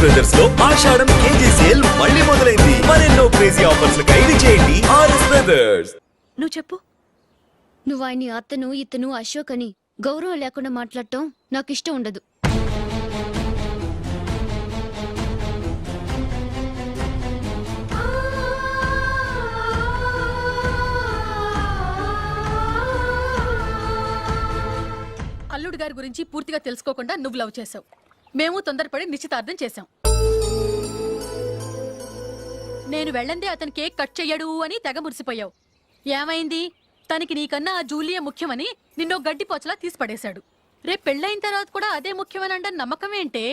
Brothers లో ఆషాఢం KG sale మళ్ళీ మొదలైంది. మరెన్నో క్రేజీ ఆఫర్స్ ఖైదీ చేయండి ఆర్ఎస్ బ్రదర్స్. నువ్వు చెప్పు. నువ్వు ఆయన్ని అత్తను ఇతను అశోక్ అని గౌరవం లేకుండా మాట్లాడటం నాకు ఇష్టం ఉండదు. అల్లుడు గారి గురించి పూర్తిగా తెలుసుకోకుండా నువ్వు లవ్ చేసావు. మేము తొందరపడి నిశ్చితార్థం చేశాం. నేను వెళ్ళందే అతని కేక్ కట్ చెయ్యడు అని తెగ మురిసిపోయావు. ఏమైంది? తనకి నీకన్నా ఆ జూలియా ముఖ్యమని నిన్నో గడ్డిపోచలా తీసి పడేశాడు. రేపు పెళ్ళైన తర్వాత కూడా అదే ముఖ్యమని అంటే నమ్మకం ఏంటే?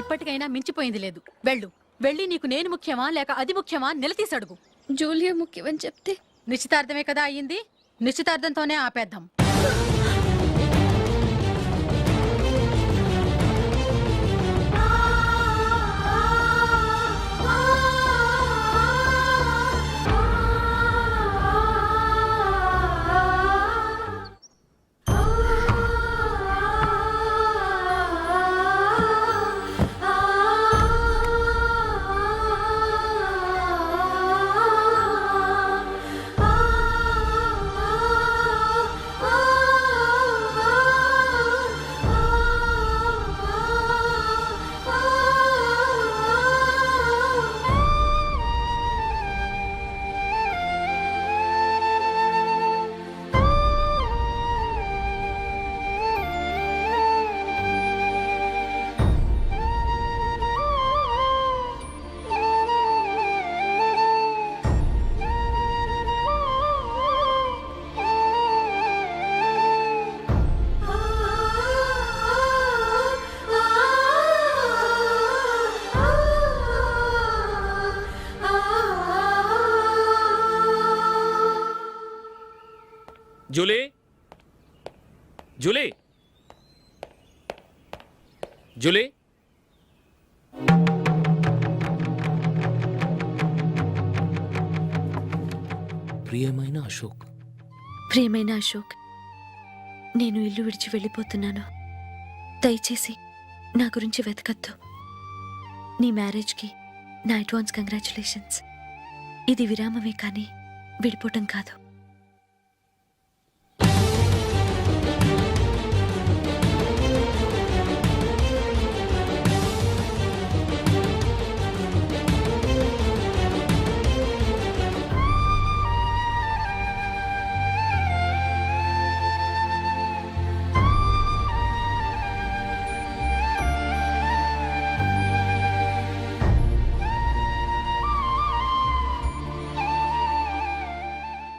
ఇప్పటికైనా మించిపోయింది లేదు. వెళ్ళి నీకు నేను ముఖ్యమా లేక అది ముఖ్యమా నిలదీసడుగు. జూలియా ముఖ్యమని చెప్తే నిశ్చితార్థమే కదా అయ్యింది. నిశ్చితార్థంతోనే ఆపేద్దాం. జూలీ, జూలీ, జూలీ, ప్రియమైన అశోక్. ప్రియమైన అశోక్, నేను ఇల్లు విడిచి వెళ్ళిపోతున్నాను. దయచేసి నా గురించి వెతకద్దు. నీ మ్యారేజ్కి నా అడ్వాన్స్ కంగ్రాచులేషన్స్. ఇది విరామమే కానీ విడిపోవటం కాదు.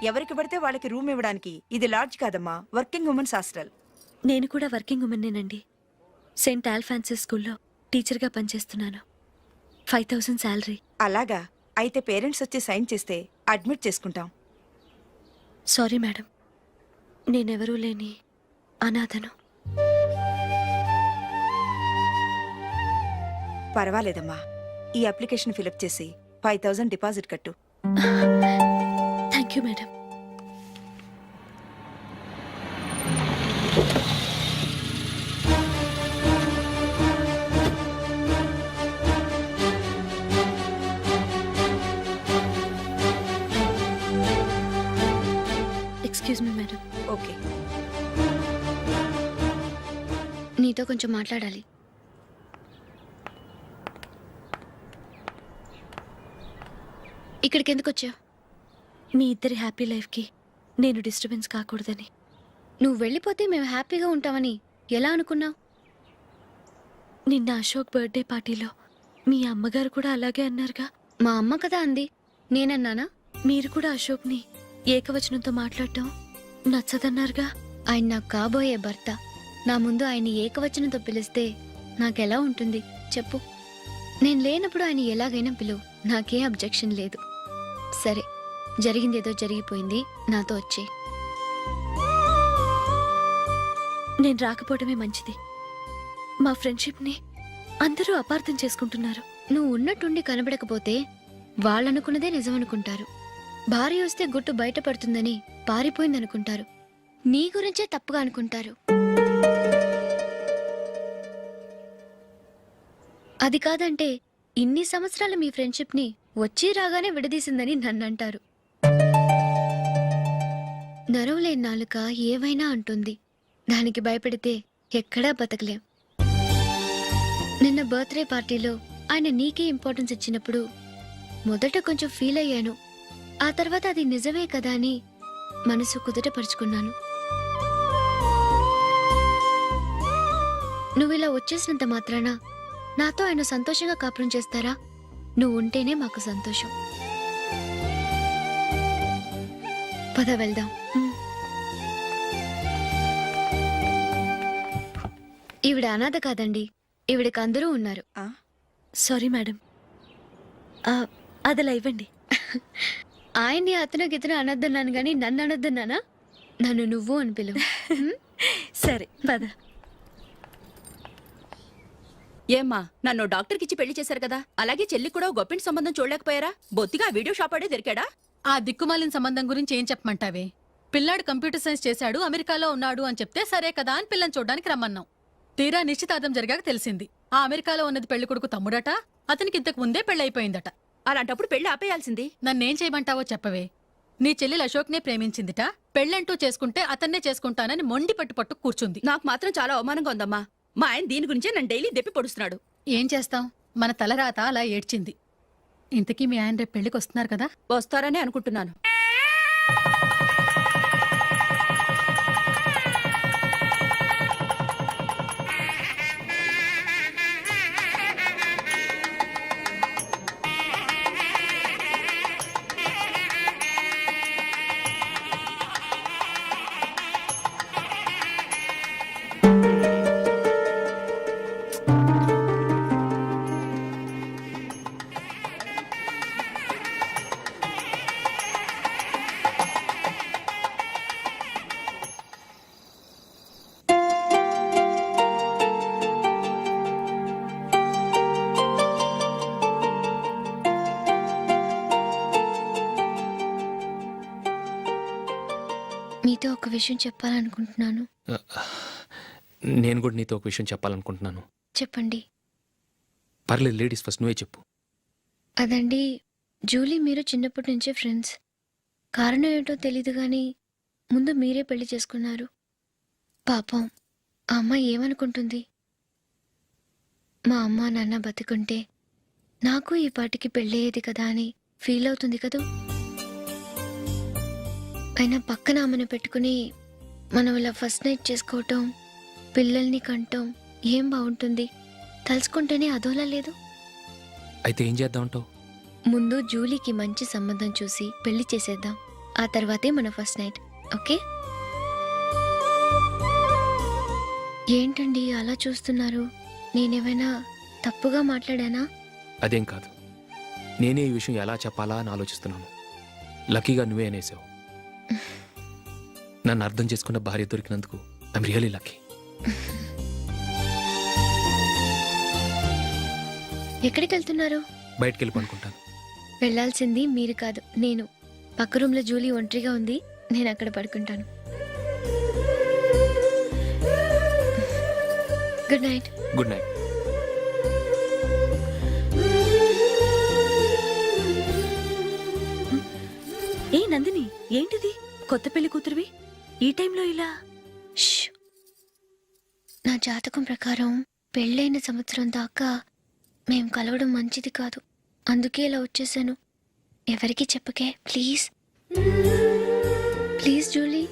ఎవరికి పడితే వాళ్ళకి రూమ్ ఇవ్వడానికి ఇది లాడ్జ్ కాదమ్మా, వర్కింగ్ ఉమెన్స్ హాస్టల్. నేను కూడా వర్కింగ్ ఉమెన్నేనండి. సెయింట్ ఆల్ఫాన్సిస్ స్కూల్లో టీచర్గా పనిచేస్తున్నాను. 5000 శాలరీ. అలాగా? అయితే పేరెంట్స్ వచ్చి సైన్ చేస్తే అడ్మిట్ చేసుకుంటాం. సారీ మేడం, నేనెవరూ లేని అనాథను. పర్వాలేదమ్మా, ఈ అప్లికేషన్ ఫిలప్ చేసి 5000 డిపాజిట్ కట్టు. Thank you madam. Excuse me madam. Okay. నీతో కొంచెం మాట్లాడాలి. ఇక్కడికి ఎందుకు వచ్చావు? మీ ఇద్దరి హ్యాపీ లైఫ్కి నేను డిస్టర్బెన్స్ కాకూడదని. నువ్వు వెళ్ళిపోతే మేము హ్యాపీగా ఉంటామని ఎలా అనుకున్నావు? నిన్న అశోక్ బర్త్డే పార్టీలో మీ అమ్మగారు కూడా అలాగే అన్నారుగా. మా అమ్మ కదా అంది, నేనన్నానా? మీరు కూడా అశోక్ని ఏకవచనంతో మాట్లాడటం నచ్చదన్నారుగా. ఆయన నాకు కాబోయే భర్త. నా ముందు ఆయన్ని ఏకవచనంతో పిలిస్తే నాకెలా ఉంటుంది చెప్పు? నేను లేనప్పుడు ఆయన ఎలాగైనా పిలువు, నాకే అబ్జెక్షన్ లేదు. సరే, జరిగిందేదో జరిగిపోయింది, నాతో వచ్చే. నేను రాకపోవడమే మంచిది. మా ఫ్రెండ్షిప్ని అందరూ అపార్థం చేసుకుంటున్నారు. నువ్వు ఉన్నట్టుండి కనబడకపోతే వాళ్ళనుకున్నదే నిజమనుకుంటారు. భార్య వస్తే గుట్టు బయటపడుతుందని పారిపోయిందనుకుంటారు. నీ గురించే తప్పుగా అనుకుంటారు. అది కాదంటే ఇన్ని సంవత్సరాల మీ ఫ్రెండ్షిప్ని వచ్చి రాగానే విడదీసిందని నన్నంటారు. నరవలేని నాలుక ఏవైనా అంటుంది. దానికి భయపడితే ఎక్కడా బతకలేం. నిన్న బర్త్డే పార్టీలో ఆయన నీకే ఇంపార్టెన్స్ ఇచ్చినప్పుడు మొదట కొంచెం ఫీల్ అయ్యాను. ఆ తర్వాత అది నిజమే కదా అని మనసు కుదుటపరుచుకున్నాను. నువ్విలా వచ్చేసినంత మాత్రాన నాతో ఆయన సంతోషంగా కాపురం చేస్తారా? నువ్వు ఉంటేనే మాకు సంతోషం. పద వెళ్దాం. ఈవిడ అనాథ కాదండి, ఈవిడకి అందరూ ఉన్నారు. సారీ మేడం, అదిలా ఇవ్వండి. ఆయన్ని అతను గితను అనొద్దన్నాను గాని నన్ను అనొద్దన్నానా? నన్ను నువ్వు అని పిలువు. సరే పద. ఏమ్మా, నన్ను డాక్టర్కిచ్చి పెళ్లి చేశారు కదా, అలాగే చెల్లి కూడా ఓ గొప్పింటి సంబంధం చూడలేకపోయారా? బొత్తిగా ఆ వీడియో షాప్ ఆడే దొరికాడా? ఆ దిక్కుమాలిన సంబంధం గురించి ఏం చెప్పమంటావే? పిల్లాడు కంప్యూటర్ సైన్స్ చేశాడు, అమెరికాలో ఉన్నాడు అని చెప్తే సరే కదా అని పిల్లని చూడడానికి రమ్మన్నాం. తీరా నిశ్చితార్థం జరిగాక తెలిసింది ఆ అమెరికాలో ఉన్నది పెళ్లి కొడుకు తమ్ముడట, అతనికి ఇంతకు ముందే పెళ్ళైపోయిందట. అలాంటప్పుడు పెళ్లి ఆపేయాల్సింది. నన్నేం చేయమంటావో చెప్పవే. నీ చెల్లెలు అశోక్నే ప్రేమించిందిట, పెళ్ళంటూ చేసుకుంటే అతన్నే చేసుకుంటానని మొండి పట్టు కూర్చుంది. నాకు మాత్రం చాలా అవమానంగా ఉందమ్మా. మా ఆయన దీని గురించే నన్ను డైలీ దెప్పి పొడుస్తున్నాడు. ఏం చేస్తాం, మన తలరాత అలా ఏడ్చింది. ఇంతకీ మీ ఆయన రేపు పెళ్లికి వస్తున్నారు కదా? వస్తారనే అనుకుంటున్నాను. మీతో ఒక విషయం చెప్పాలనుకుంటున్నాను. నేను కూడా నీతో ఒక విషయం చెప్పాలనుకుంటున్నాను. చెప్పండి. పర్లేదు, లేడీస్ ఫస్ట్, నువ్వే చెప్పు. అదండి, జూలీ మీరు చిన్నప్పటి నుంచే ఫ్రెండ్స్. కారణం ఏంటో తెలీదు కానీ ముందు మీరే పెళ్లి చేసుకున్నారు. పాపం ఆ అమ్మాయి ఏమనుకుంటుంది? మా అమ్మ నాన్న బతికుంటే నాకు ఈ పాటికి పెళ్ళయ్యేది కదా అని ఫీల్ అవుతుంది కదూ. అయినా పక్కన ఆమెను పెట్టుకుని మనం ఇలా ఫస్ట్ నైట్ చేసుకోవటం, పిల్లల్ని కంటం ఏం బాగుంటుంది? తలుచుకుంటేనే అదోలా లేదు. అయితే ఏం చేద్దామంటావు? ముందు జూలీకి మంచి సంబంధం చూసి పెళ్లి చేసేద్దాం. ఆ తర్వాతే మన ఫస్ట్ నైట్. ఓకే? ఏంటండి అలా చూస్తున్నారు? నేనేమైనా తప్పుగా మాట్లాడానా? అదేం కాదు, నేనే ఈ విషయం ఎలా చెప్పాలా అని ఆలోచిస్తున్నాను. లక్కీగా నువ్వే అనేసావు. నన్ను అర్థం చేసుకున్న భార్య దొరికినందుకు ఐమ్ రియలీ లక్కీ. ఎక్కడికి వెళ్తున్నారు? బయటికి వెళ్ళి పనుకుంటాను. వెళ్ళాల్సింది మీరు కాదు, నేను. పక్క రూమ్లో జూలీ ఒంటరిగా ఉంది, నేను అక్కడ పడుకుంటాను. Good night. Good night. ఏ నందిని, ఏంటిది? కొత్త పెళ్లి కూతురువి ఈ టైంలో ఇలా? ష్! నా జాతకం ప్రకారం పెళ్ళైన సంవత్సరం దాకా మేం కలవడం మంచిది కాదు. అందుకే ఇలా వచ్చేసాను. ఎవరికి చెప్పకే please. Please Julie.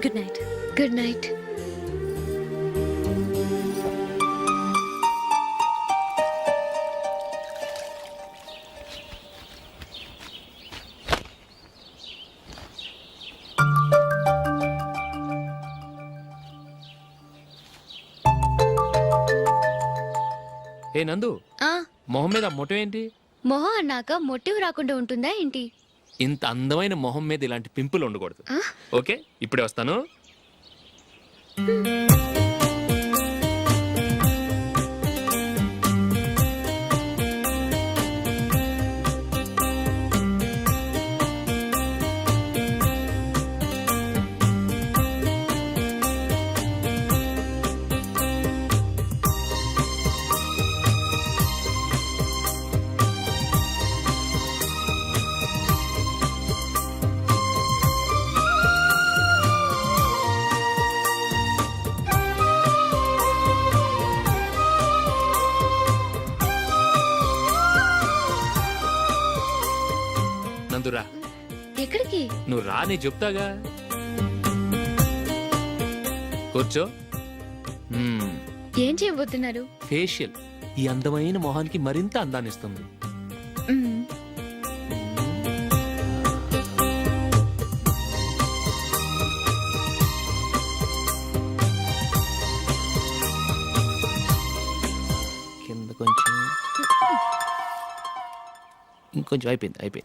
Good night. Good night. ఏ నందు, మొహం మీద మొట్టం ఏంటి? మొహం అన్నాక మొటివ్ రాకుండా ఉంటుందా ఏంటి? ఇంత అందమైన మొహం మీద ఇలాంటి పింపుల్ ఉండకూడదు. ఓకే, ఇప్పుడే వస్తాను. నేను చెప్తాగా. కూర్చో. ఏం చేయబోతున్నారు? ఫేషియల్ ఈ అందమైన మొహానికి మరింత అందాన్ని ఇస్తుంది. మ్మ్. కింద కొంచెం, ఇంకొంచెం. అయిపోయింది.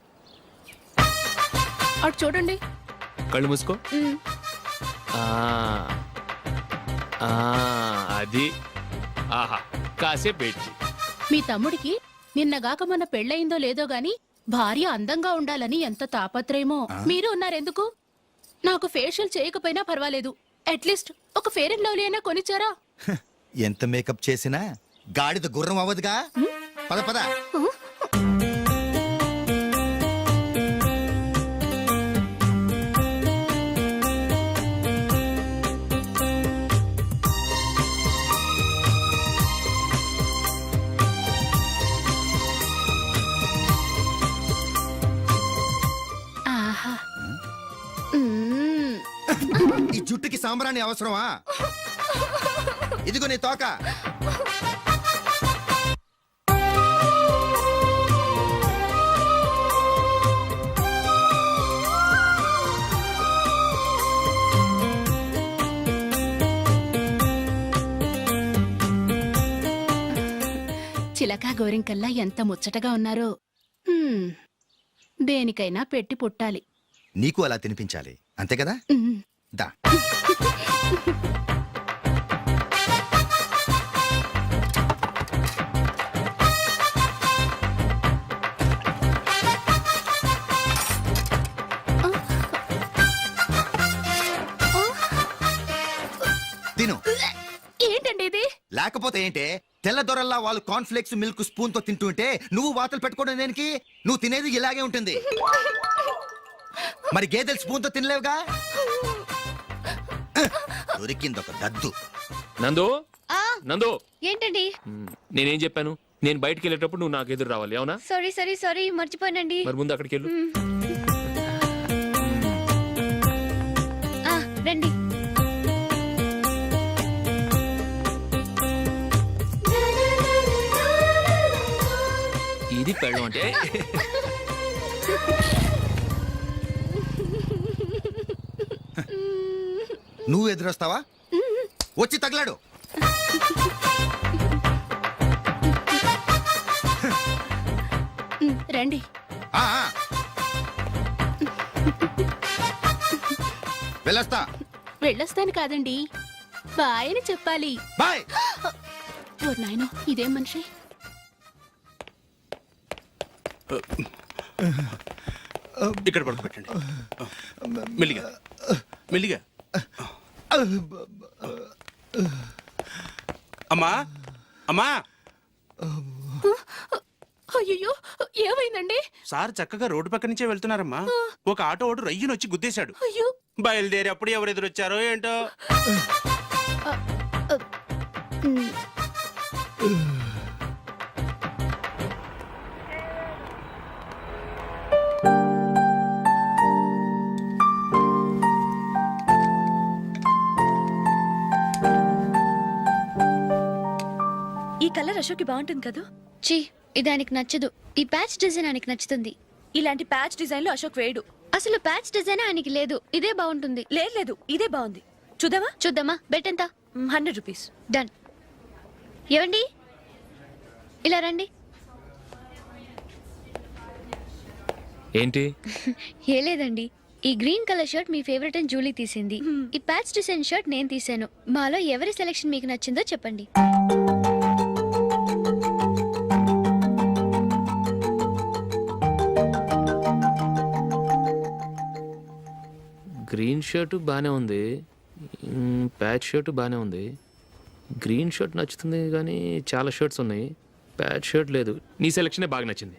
అటు చూడండి. కళ్ళు మూసుకో. మ్మ్. ఆ, ఆ, అది. ఆహా, కాసేపు వెయిట్ చెయ్. మీ తమ్ముడికి నిన్నగాక మొన్న పెళ్ళయిందో లేదో గాని భార్య అందంగా ఉండాలని ఎంత తాపత్రయమో. మీరు ఉన్నారెందుకు? నాకు ఫేషియల్ చేయకపోయినా పర్వాలేదు, అట్లీస్ట్ ఒక ఫేర్ అండ్ లవ్లీ అయినా కొనిచ్చారా? ఎంత మేకప్ చేసినా గాడిద గుర్రం అవ్వదుగా. పద పద. ఆహా. మ్మ్. ఈ జుట్టుకి సాంబ్రాణి అవసరమా? ఇదిగో నీ తోక. చిలకా గోరింకల్లా ఎంత ముచ్చటగా ఉన్నారో. హ్మ్. దేనికైనా పెట్టి పుట్టాలి. నీకు అలా తినిపించాలి, అంతే కదా? మ్మ్. దా. తిను. ఏంటండి ఇది? లేకపోతే ఏంటే, తెల్ల దొరల్లా వాళ్ళు కార్న్ఫ్లేక్స్ మిల్క్ స్పూన్ తో తింటుంటే నువ్వు వాతలు పెట్టుకోవడం దేనికి? నువ్వు తినేది ఇలాగే ఉంటుంది. మరి గేదెలు స్పూన్ తో తినలేవుగా. దొరికింది ఒక దద్దు. నందు, ఆ, నందు. ఏంటండి? నేనేం చెప్పాను? నేను బయటికి వెళ్ళేటప్పుడు నువ్వు నాకు ఎదురు రావాలి, అవునా? సారీ మర్చిపోయానండి. మరి ముందు అక్కడికి వెళ్ళు. ఆ, రండి. ఇది పెళ్ళం అంటే. నువ్వు ఎదురొస్తావా? వచ్చి తగలాడు. రండి. ఆ, ఆ. వెళ్ళొస్తా. వెళ్ళొస్తాను కాదండి, బాయ్ అని చెప్పాలి. బాయ్. ఓ నాయనో, ఇదేం మనిషి? ఇక్కడ పడుకోబెట్టండి. మెల్లిగా మెల్లిగా. అమ్మా అమ్మా, అయ్యో, ఏమైందండి? సార్ చక్కగా రోడ్డు పక్క నుంచే వెళ్తున్నారమ్మా. ఒక ఆటో ఓడు రయ్యనొచ్చి గుద్దేశాడు. అయ్యో. బయలుదేరి అప్పుడు ఎవరు ఎదురొచ్చారో ఏంటో. మ్మ్. ఈ కలర్ అశోక్కి బాగుంటుంది కదా. ఛీ, ఇది ఆయనకి నచ్చదు. ఈ ప్యాచ్ డిజైన్ ఆయనకి నచ్చుతుంది. ఇలాంటి ప్యాచ్ డిజైన్లు అశోక్ వేయడు. అసలు ప్యాచ్ డిజైన్ ఆయనకి లేదు. ఇదే బాగుంటుంది. లేదు, ఇదే బాగుంది. చూద్దామా? చూద్దామా? బెట్ ఎంత? 100 రూపీస్. డన్. ఏవండి, ఇలా రండి. ఏంటి? ఏ లేదండి, ఈ గ్రీన్ కలర్ షర్ట్ మీ ఫేవరెట్ అని జూలీ తీసింది. ఈ ప్యాచ్ డిజైన్ షర్ట్ నేను తీసాను. మాలో ఎవరి సెలెక్షన్ మీకు నచ్చిందో చెప్పండి. గ్రీన్ షర్ట్ బానే ఉంది, ప్యాచ్ షర్ట్ బానే ఉంది. గ్రీన్ షర్ట్ నచ్చుతుంది కానీ చాలా షర్ట్స్ ఉన్నాయి, ప్యాచ్ షర్ట్ లేదు. నీ సెలెక్షనే బాగా నచ్చింది.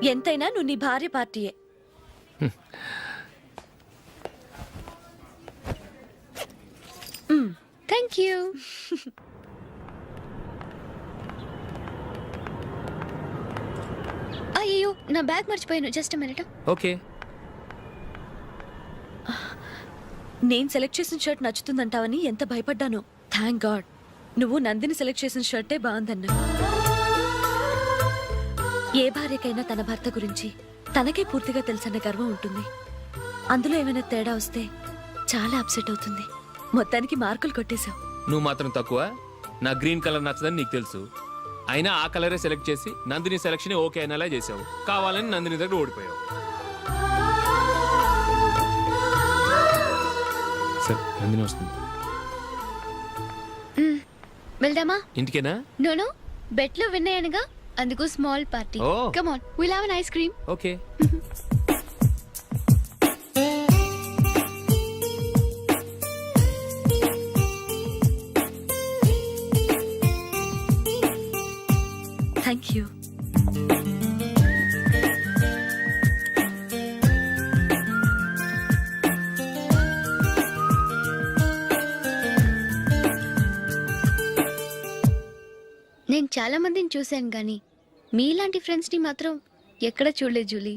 ఎంతైనా నువ్వు నీ భార్య పార్టీయే. Thank you. అయ్యో, నా బ్యాగ్ మర్చిపోయాను. Just minute. ఓకే. నేను సెలెక్ట్ చేసిన షర్ట్ నచ్చుతుందంటావని ఎంత భయపడ్డాను. థ్యాంక్ గాడ్ నువ్వు నందిని సెలెక్ట్ చేసిన షర్టే బాగుందన్నా. ఏ భార్యకైనా తన భర్త గురించి తనకే పూర్తిగా తెలుసన్న గర్వం ఉంటుంది. అందులో ఏమైనా తేడా వస్తే చాలా అప్సెట్ అవుతుంది. మొత్తానికి మార్కులు కొట్టేశావు. నువ్వు మాత్రం తక్కువ. నా గ్రీన్ కలర్ నచ్చదని నీకు తెలుసు. అయినా ఆ కలరే సెలెక్ట్ చేసి నందిని సెలెక్షన్ ఓకే అనేలా చేసావు. కావాలని నందిని దగ్గర ఓడిపోయావు. సరే, నందిని వస్తుంది. వెళ్దామా? ఇంటికేనా? నో బెట్లో విన్నాయనగా, అందుకు small party. Oh. Come on, will have an ice cream. Okay. Thank you. నేను చాలా మందిని చూశాను కానీ మీలాంటి ఫ్రెండ్స్ ని మాత్రం ఎక్కడ చూడలేదు జూలీ.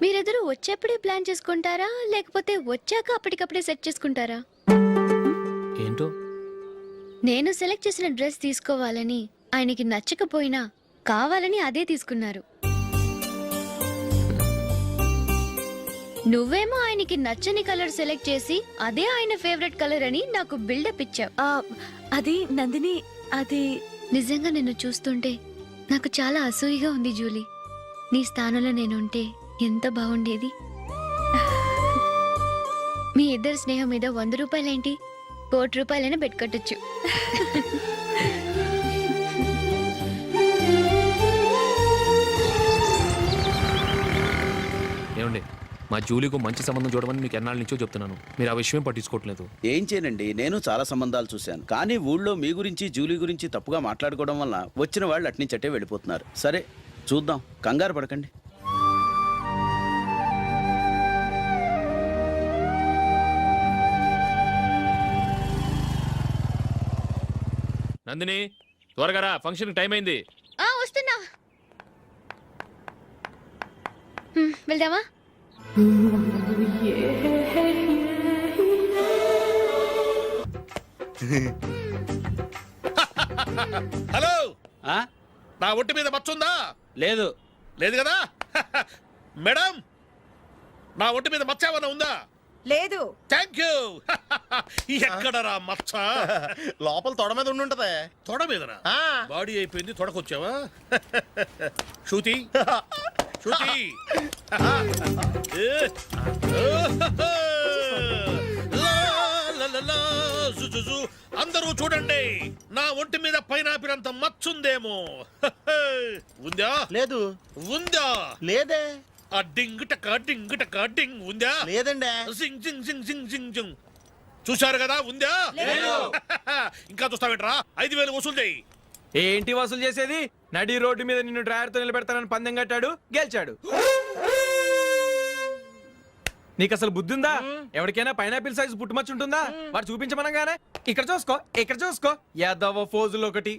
మీరెదరూ వచ్చేప్పుడే ప్లాన్ చేసుకుంటారా లేకపోతే వచ్చాక అప్పటికప్పుడే సెట్ చేసుకుంటారా? ఏంటో నేను సెలెక్ట్ చేసిన డ్రెస్ తీసుకోవాలని ఆయనకి నచ్చకపోయినా కావాలని అదే తీసుకున్నారు. నువ్వేమో ఆయనకి నచ్చని కలర్ సెలెక్ట్ చేసి అదే ఆయన ఫేవరెట్ కలర్ అని నాకు బిల్డప్ ఇచ్చావు. అది నందిని, అది నిజంగా నిన్ను చూస్తుంటే నాకు చాలా అసూయగా ఉంది జూలీ. నీ స్థానంలో నేనుంటే ఎంత బాగుండేది. మీ ఇద్దరు స్నేహం మీద 100 రూపాయలేంటి, 1 కోటి రూపాయలైనా పెట్టుకట్టచ్చు. ఏమండి, మా జూలీకు మంచి సంబంధం చూడమని మీకు ఎన్నాళ్ళ నుంచో చెప్తున్నాను. మీరు ఆ విషయం పట్టించుకోవట్లేదు. ఏం చేయనండి, నేను చాలా సంబంధాలు చూశాను. కానీ ఊళ్ళో మీ గురించి జూలీ గురించి తప్పుగా మాట్లాడుకోవడం వల్ల వచ్చిన వాళ్ళు అట్నుంచటే వెళ్ళిపోతున్నారు. సరే చూద్దాం, కంగారు పడకండి. నందిని, త్వరగా రా, ఫంక్షన్ టైం అయింది. వస్తున్నా. వెళ్దామా? హలో, ఆ? నా ఒంటి మీద మచ్చుందా? లేదు. లేదు కదా? మేడం, నా ఒంటి మీద మచ్చ ఏమన్నా ఉందా? లేదు. Thank you. ఎక్కడరా మచ్చ? లోపల తొడ మీద ఉండుంటదే. తొడ మీదనా? బాడీ అయిపోయింది, తొడకొచ్చావా? శృతి, శృతి. అందరూ చూడండి, నా ఒంటి మీద పైనాపిల్ అంత మచ్చుందేమో. ఉందా? లేదు. ఉందా? లేదే. ఆ డింగ్ టక డింగ్ టక డింగ్ ఉందా? లేదండి. జింగ్ జింగ్ జింగ్ జింగ్ జింగ్ జింగ్. చూశారు కదా, ఉందా? ఇంకా చూస్తావేంట్రా? 5,000 వసూలు చేయి. ఏంటి వసూలు చేసేది? నడి రోడ్డు మీద నిన్ను డ్రైవర్తో నిలబెడతానని పందెం కట్టాడు, గెలిచాడు. నీకు అసలు బుద్ధి ఉందా? ఎవరికైనా పైనాపిల్ సైజు పుట్టుమచ్చు ఉంటుందా? వాడు చూపించమనగానే ఇక్కడ చూసుకో, ఇక్కడ చూసుకో, యాదవ ఫోజులు ఒకటి.